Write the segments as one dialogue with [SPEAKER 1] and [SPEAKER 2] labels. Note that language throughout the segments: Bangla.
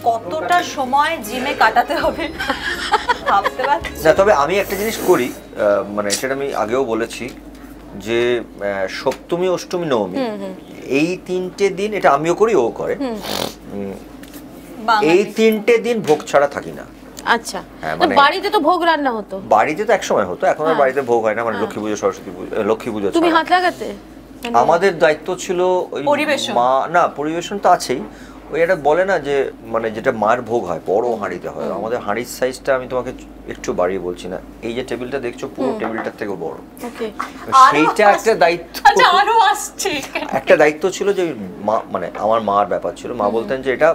[SPEAKER 1] কতটা সময় জিমে কাটাতে হবে ভাবতে পারছি
[SPEAKER 2] না। তবে আমি একটা জিনিস করি, মানে সেটা আমি আগেও বলেছি যে সপ্তমী অষ্টমী নবমী এই 3টে দিন, এটা আমিও করি, ও করে, এই 3টে দিন ভোগ ছাড়া থাকি না।
[SPEAKER 3] আচ্ছা, মানে বাড়িতে তো ভোগ রান্না হতো?
[SPEAKER 2] বাড়িতে তো একসময় হতো, এখন আর বাড়িতে ভোগ হয় না, মানে লক্ষ্মী পুজো, সরস্বতী পুজো, লক্ষ্মী পুজো
[SPEAKER 3] তুমি হাত লাগাতে?
[SPEAKER 2] আমাদের দায়িত্ব ছিল ওই মা, না পরিবেশন তো আছেই, ওই একটা বলে না যে মানে যেটা মার ভোগ হয় বড় হাঁড়িতে হয়, আমাদের হাঁড়ির সাইজটা আমি তোমাকে একটু বাড়িয়ে বলছি না, এই যে টেবিলটা দেখছো পুরো টেবিলটার থেকে বড়, সেইটা একটা দায়িত্ব। একটা দায়িত্ব ছিল যে মানে আমার মার ব্যাপার ছিল, মা বলতেন যে এটা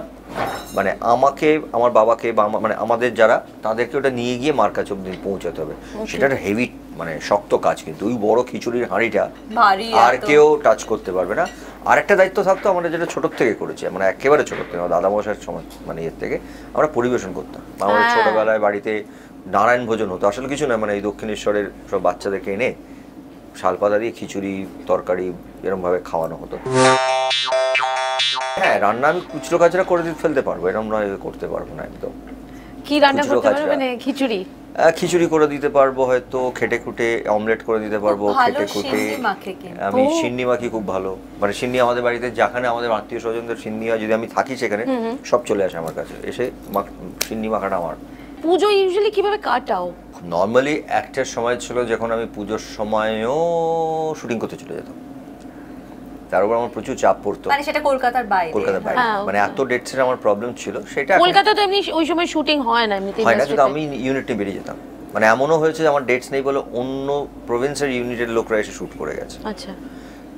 [SPEAKER 2] মানে আমাকে, আমার বাবাকে বা মানে আমাদের যারা, তাদেরকে ওটা নিয়ে গিয়ে মার কাছে অব্দি পৌঁছাতে হবে। সেটা একটা হেভি মানে শক্ত কাজ, কিন্তু ওই বড় খিচুড়ির হাঁড়িটা আর কেউ টাচ করতে পারবে না। আর একটা দায়িত্ব থাকতো আমাদের, যেটা ছোট থেকে করেছি, মানে একেবারে ছোট থেকে, দাদা মশাইয়ের সময় মানে এর থেকে আমরা পরিবেশন করতাম। আমাদের ছোটবেলায় বাড়িতে নারায়ণ ভোজন হতো, আসলে কিছু না, মানে এই দক্ষিণেশ্বরের সব বাচ্চাদেরকে এনে শালপাতা দিয়ে খিচুড়ি তরকারি এরকম ভাবে খাওয়ানো হতো। হ্যাঁ, রান্না আমি কুচরো কাচরা করে ফেলতে পারবো, এরকম নয় করতে পারবো না একদম।
[SPEAKER 3] কি রান্না করতে পারবে? মানে খিচুড়ি? খিচুড়ি
[SPEAKER 2] করে দিতে পারবো, হয়তো খেটে খুটে অমলেট করে দিতে পারবো, খেটে খুটে। আমি সিন্নি মাখি খুব ভালো, মানে সিন্নি আমাদের বাড়িতে যেখানে আমাদের আত্মীয় স্বজনদের সিন্নি হয়, যদি আমি থাকি সেখানে সব চলে আসে আমার কাছে, এসে সিন্নি মাখাটা আমার।
[SPEAKER 3] পুজো ইউজুয়ালি কিভাবে কাটাও?
[SPEAKER 2] নর্মালি একটা সময় ছিল যখন আমি পুজোর সময়ও শুটিং করতে চলে যেতাম, তার উপর আমার প্রচুর চাপ পড়তো,
[SPEAKER 1] মানে সেটা কলকাতার বাইরে,
[SPEAKER 2] মানে এত ডেটসের আমার প্রবলেম ছিল। সেটা
[SPEAKER 3] কলকাতাতে এমনি ওই সময় শুটিং হয় না, এমনিতেই
[SPEAKER 2] হয় না, কিন্তু আমি ইউনিটে বেরিয়ে যেতাম, মানে এমনও হয়েছে যে আমার ডেটস নেই বলে অন্য প্রভিন্সের ইউনিটের লোকরা এসে শুট করে গেছে।
[SPEAKER 3] আচ্ছা,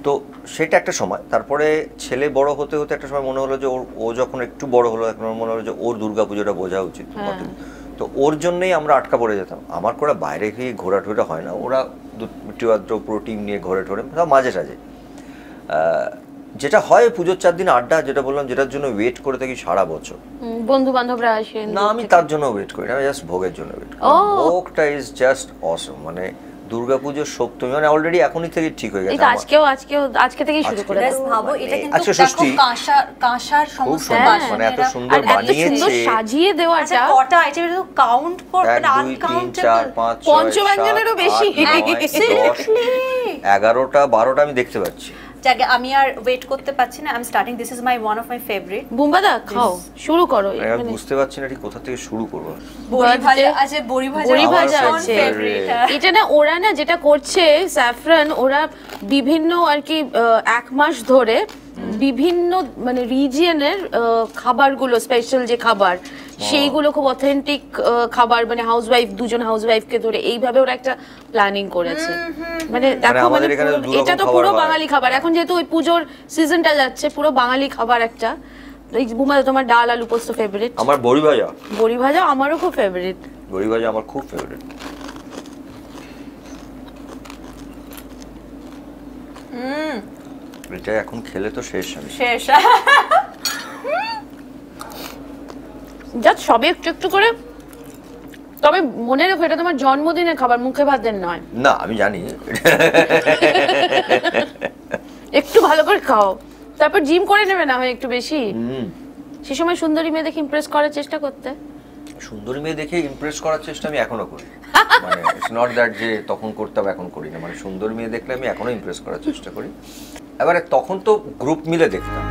[SPEAKER 2] তো সেটা একটা সময়। তারপরে ছেলে বড় হতে হতে একটা সময় মনে হলো যে ও যখন একটু বড় হলো, এখন মনে হলো যে ওর দুর্গাপুজোটা বোঝা উচিত, তো ওর জন্যই আমরা আটকা পড়ে যেতাম। আমার করে বাইরে গিয়ে ঘোরাটোরা হয় না, ওরা দুটো পুরো টিম নিয়ে ঘোরে টোরে মাঝে সাঝে, যেটা হয় পুজোর 4 দিন আড্ডা, যেটা বললাম, যেটার জন্য ওয়েট করে থাকি সারা বছর।
[SPEAKER 3] বন্ধু বান্ধবরা আসেন
[SPEAKER 2] না, আমি তার জন্য ওয়েট করি না, আমি জাস্ট ভোগের জন্য ওয়েট করি। ভোগটা ইজ জাস্ট অসম, মানে দুর্গাপুজোর সপ্তমী মানে অলরেডি এখনই থেকে ঠিক হয়ে গেছে।
[SPEAKER 3] আজকে থেকেই শুরু করে দাও।
[SPEAKER 1] ভাবো এটা কিন্তু দেখো কাঁসার সমস্ত বাসন,
[SPEAKER 2] মানে এত সুন্দর বানিয়েছে,
[SPEAKER 3] সাজিয়ে দেওয়াটা,
[SPEAKER 1] কটা আইটেম তো কাউন্ট করতে আনকাউন্টেবল,
[SPEAKER 3] পঞ্চব্যঞ্জনেরও বেশি,
[SPEAKER 2] 11টা 12টা আমি দেখতে পাচ্ছি।
[SPEAKER 1] জায়গা আমি আর ওয়েট করতে পারছি না। I am starting, this is my one of my favourite.
[SPEAKER 3] বুম্বাদা খাও, শুরু করো।
[SPEAKER 2] আমি বুঝতে পারছি না ঠিক কোথা থেকে শুরু করব।
[SPEAKER 1] বড়ি ভাজা আছে, বড়ি ভাজা আছে।
[SPEAKER 3] এটা না, ওরা না যেটা করছে স্যাফরান, ওরা বিভিন্ন আর কি 1 মাস ধরে বিভিন্ন মানে রিজিয়নের খাবারগুলো, স্পেশাল যে খাবার সেইগুলো, খুব অথেন্টিক খাবার, মানে হাউসওয়াইফ, 2জন হাউসওয়াইফকে ধরে এইভাবে ওরা একটা প্ল্যানিং করেছে। মানে দেখো, মানে এটা তো পুরো বাঙালি খাবার। এখন যেহেতু ওই পুজোর সিজনটা যাচ্ছে, পুরো বাঙালি খাবার একটা। বুমা, তোমার ডাল আলু পোস্ত ফেভারিট?
[SPEAKER 2] আমার বড়ি ভাজা।
[SPEAKER 3] বড়ি ভাজা আমারও খুব ফেভারিট।
[SPEAKER 2] বড়ি ভাজা আমার খুব ফেভারিট। এটা এখন খেলে তো শেষ আমি।
[SPEAKER 1] শেষ।
[SPEAKER 3] জাস্ট সবে একটু একটু করে। তবে মনে রেখো, এটা তোমার জন্মদিনের খাবার, মুখে ভাতের নয়।
[SPEAKER 2] না, আমি জানি।
[SPEAKER 3] একটু ভালো করে খাও, তারপর জিম করে নেবে না হয় একটু বেশি। সে সময় সুন্দরী মেয়ে দেখে ইমপ্রেস করার চেষ্টা করতে।
[SPEAKER 2] সুন্দরী মেয়ে দেখে ইমপ্রেস করার চেষ্টা আমি এখনো করি, মানে ইটস নট দ্যাট যে তখন করতাম এখন করি না, মানে সুন্দরী মেয়ে দেখলে আমি এখনো ইমপ্রেস করার চেষ্টা করি। এবারে তখন তো গ্রুপ মিলে দেখতাম।